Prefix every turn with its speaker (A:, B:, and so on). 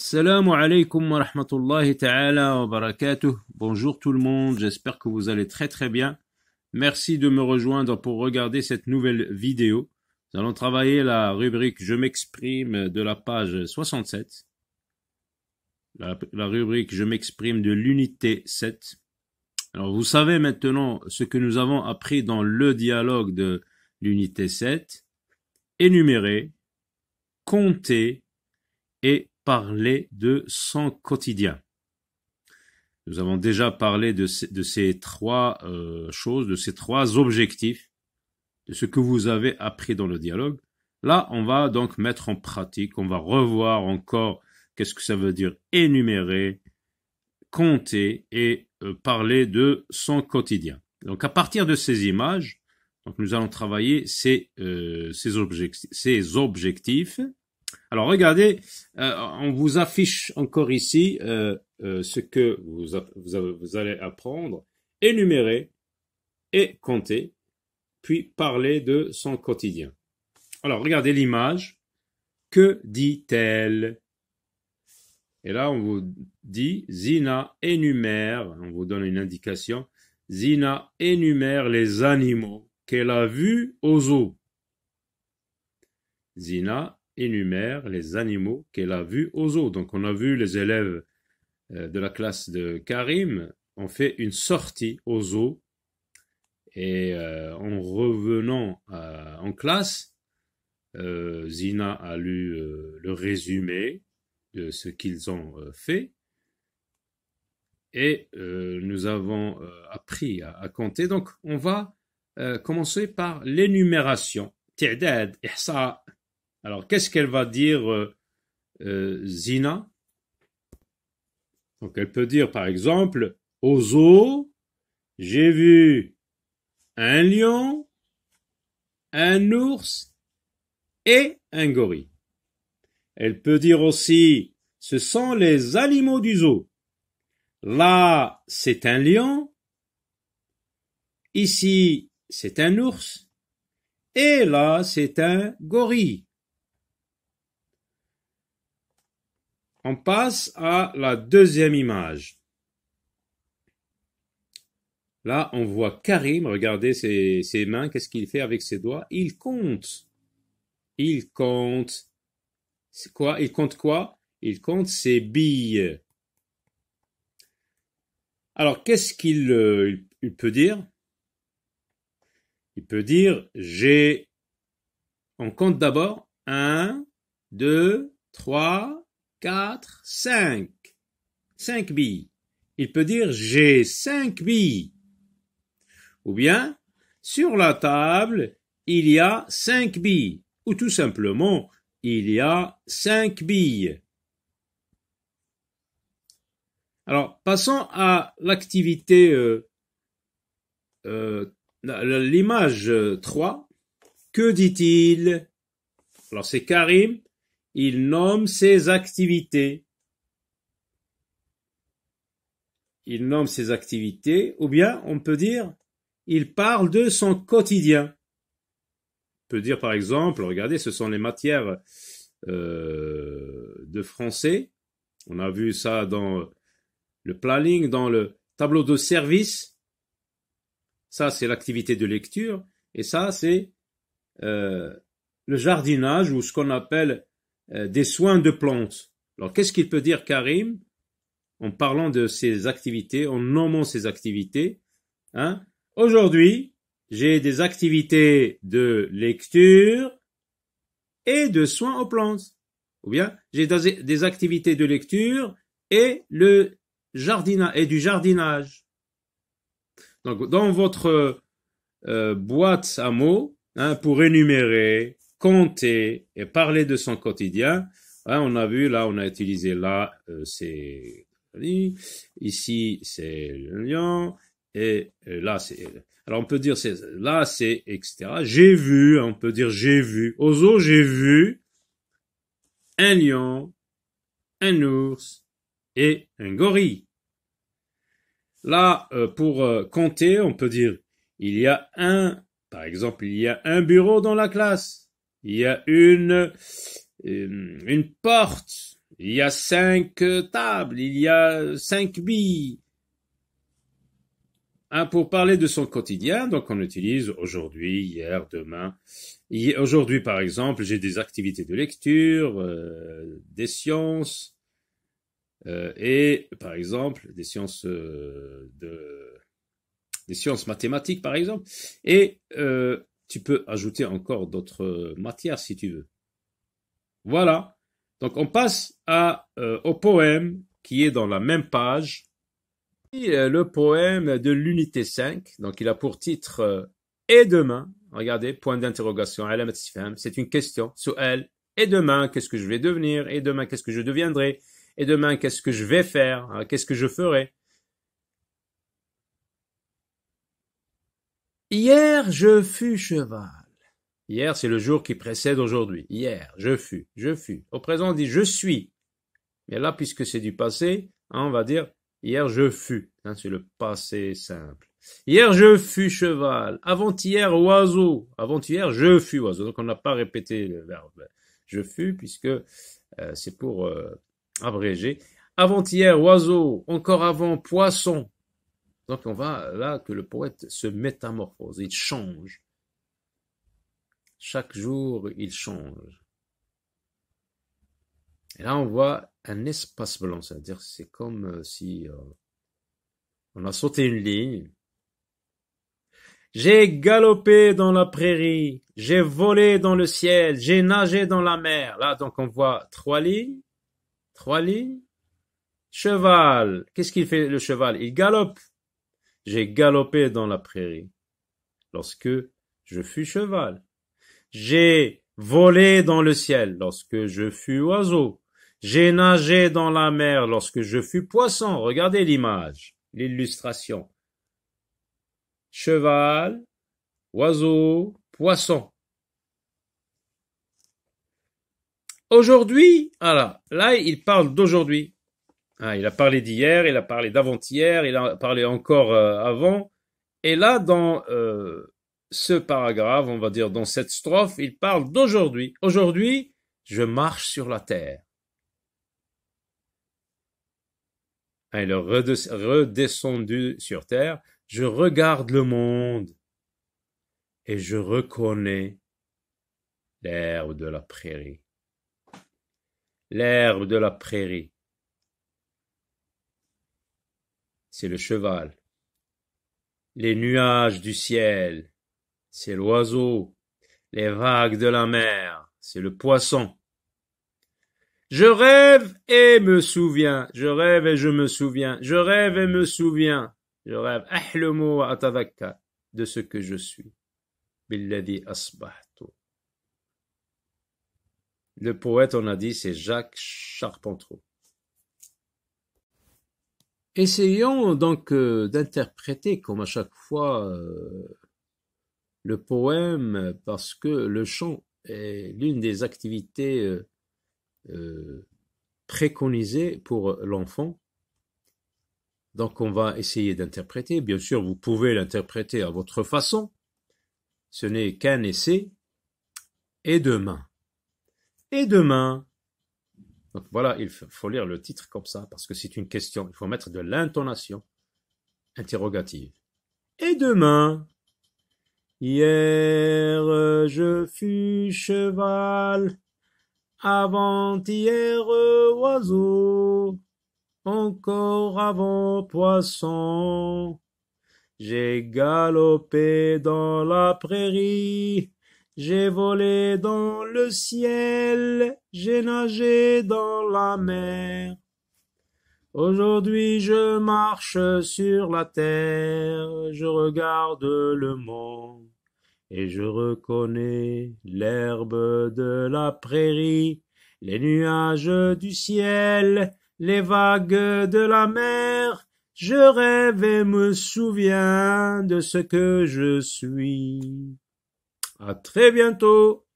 A: Salam alaikum wa rahmatullahi ta'ala wa barakatuh. Bonjour tout le monde, j'espère que vous allez très très bien. Merci de me rejoindre pour regarder cette nouvelle vidéo. Nous allons travailler la rubrique Je m'exprime de la page 67. La rubrique Je m'exprime de l'unité 7. Alors vous savez maintenant ce que nous avons appris dans le dialogue de l'unité 7. Énumérer, compter et parler de son quotidien. Nous avons déjà parlé de ces trois choses, de ces trois objectifs, de ce que vous avez appris dans le dialogue. Là, on va donc mettre en pratique, on va revoir encore qu'est-ce que ça veut dire énumérer, compter et parler de son quotidien. Donc à partir de ces images, donc nous allons travailler ces objectifs. Alors regardez, on vous affiche encore ici ce que vous allez apprendre, énumérer et compter, puis parler de son quotidien. Alors regardez l'image, que dit-elle? Et là on vous dit, Zina énumère, on vous donne une indication, Zina énumère les animaux qu'elle a vus au zoo. Zina énumère les animaux qu'elle a vus au zoo. Donc on a vu les élèves de la classe de Karim ont fait une sortie au zoo et en revenant en classe, Zina a lu le résumé de ce qu'ils ont fait et nous avons appris à compter. Donc on va commencer par l'énumération. Ti'dad, ihsa. Alors, qu'est-ce qu'elle va dire Zina? Donc, elle peut dire, par exemple, au zoo, j'ai vu un lion, un ours et un gorille. Elle peut dire aussi, ce sont les animaux du zoo. Là, c'est un lion. Ici, c'est un ours. Et là, c'est un gorille. On passe à la deuxième image. Là, on voit Karim, regardez ses mains, qu'est-ce qu'il fait avec ses doigts? Il compte. Il compte. C'est quoi? Il compte quoi? Il compte ses billes. Alors, qu'est-ce qu'il peut dire? Il peut dire, on compte d'abord 1, 2, 3, 4, 5. 5 billes. Il peut dire j'ai 5 billes. Ou bien, sur la table, il y a 5 billes. Ou tout simplement, il y a 5 billes. Alors, passons à l'activité, l'image 3. Que dit-il? Alors, c'est Karim. Il nomme ses activités. Il nomme ses activités, ou bien on peut dire, il parle de son quotidien. On peut dire par exemple, regardez, ce sont les matières de français. On a vu ça dans le planning, dans le tableau de service. Ça, c'est l'activité de lecture. Et ça, c'est le jardinage, ou ce qu'on appelle des soins de plantes. Alors, qu'est-ce qu'il peut dire Karim en parlant de ses activités, en nommant ses activités? Aujourd'hui, j'ai des activités de lecture et de soins aux plantes. Ou bien, j'ai des activités de lecture et du jardinage. Donc, dans votre boîte à mots, pour énumérer, compter et parler de son quotidien, on a vu, là, on a utilisé là, c'est ici, c'est le lion, et là, c'est... Alors, on peut dire, là, c'est etc. J'ai vu, on peut dire j'ai vu. Au zoo, j'ai vu un lion, un ours et un gorille. Là, pour compter, on peut dire, par exemple, il y a un bureau dans la classe. Il y a une porte il y a 5 tables, il y a 5 billes. Pour parler de son quotidien, donc on utilise aujourd'hui, hier, demain. Aujourd'hui, par exemple, j'ai des activités de lecture, des sciences, et par exemple, des sciences des sciences mathématiques, par exemple. Et tu peux ajouter encore d'autres matières si tu veux. Voilà. Donc on passe au poème qui est dans la même page. Le poème de l'unité 5, donc il a pour titre Et demain, regardez, point d'interrogation, c'est une question, su'al, et demain, qu'est-ce que je vais devenir, et demain, qu'est-ce que je deviendrai, et demain, qu'est-ce que je vais faire, qu'est-ce que je ferai. Hier, je fus cheval. Hier, c'est le jour qui précède aujourd'hui. Hier, je fus. Au présent, on dit je suis. Mais là, puisque c'est du passé, on va dire hier je fus, c'est le passé simple. Hier je fus cheval, avant-hier oiseau, avant-hier je fus oiseau. Donc on n'a pas répété le verbe je fus puisque c'est pour abréger. Avant-hier oiseau, encore avant poisson. Donc on va là que le poète se métamorphose, il change. Chaque jour il change. Et là on voit un espace blanc, c'est-à-dire c'est comme si on a sauté une ligne. J'ai galopé dans la prairie, j'ai volé dans le ciel, j'ai nagé dans la mer. Là donc on voit trois lignes. Cheval, qu'est-ce qu'il fait le cheval? Il galope. J'ai galopé dans la prairie lorsque je fus cheval. J'ai volé dans le ciel lorsque je fus oiseau. J'ai nagé dans la mer lorsque je fus poisson. Regardez l'image, l'illustration. Cheval, oiseau, poisson. Aujourd'hui, là il parle d'aujourd'hui. Il a parlé d'hier, il a parlé d'avant-hier, il a parlé encore avant. Et là, dans ce paragraphe, on va dire dans cette strophe, il parle d'aujourd'hui. Aujourd'hui, je marche sur la terre. Il est redescendu sur terre. Je regarde le monde et je reconnais l'herbe de la prairie. L'herbe de la prairie, c'est le cheval. Les nuages du ciel, c'est l'oiseau. Les vagues de la mer, c'est le poisson. Je rêve et me souviens. Je rêve et je me souviens. Je rêve et me souviens. Je rêve أحلم وأتذكر de ce que je suis. بالذي أصبحت. Le poète, on a dit, c'est Jacques Charpentreau. Essayons donc d'interpréter comme à chaque fois le poème parce que le chant est l'une des activités préconisées pour l'enfant. Donc on va essayer d'interpréter. Bien sûr, vous pouvez l'interpréter à votre façon. Ce n'est qu'un essai. Et demain. Et demain. Donc voilà, il faut lire le titre comme ça, parce que c'est une question. Il faut mettre de l'intonation interrogative. Et demain. Hier, je fus cheval. Avant-hier, oiseau. Encore avant poisson. J'ai galopé dans la prairie. J'ai volé dans le ciel, j'ai nagé dans la mer. Aujourd'hui je marche sur la terre, je regarde le monde et je reconnais l'herbe de la prairie, les nuages du ciel, les vagues de la mer. Je rêve et me souviens de ce que je suis. À très bientôt.